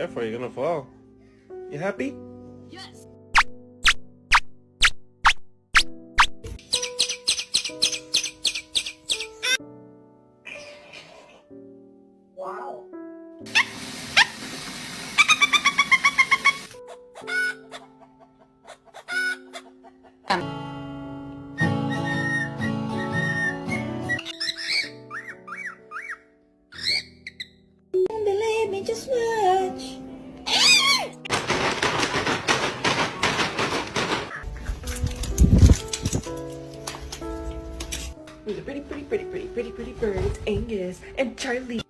Careful, you're gonna fall. You happy? Yes. Wow. Don't believe me, just watch. The pretty birds, Angus and Charlie.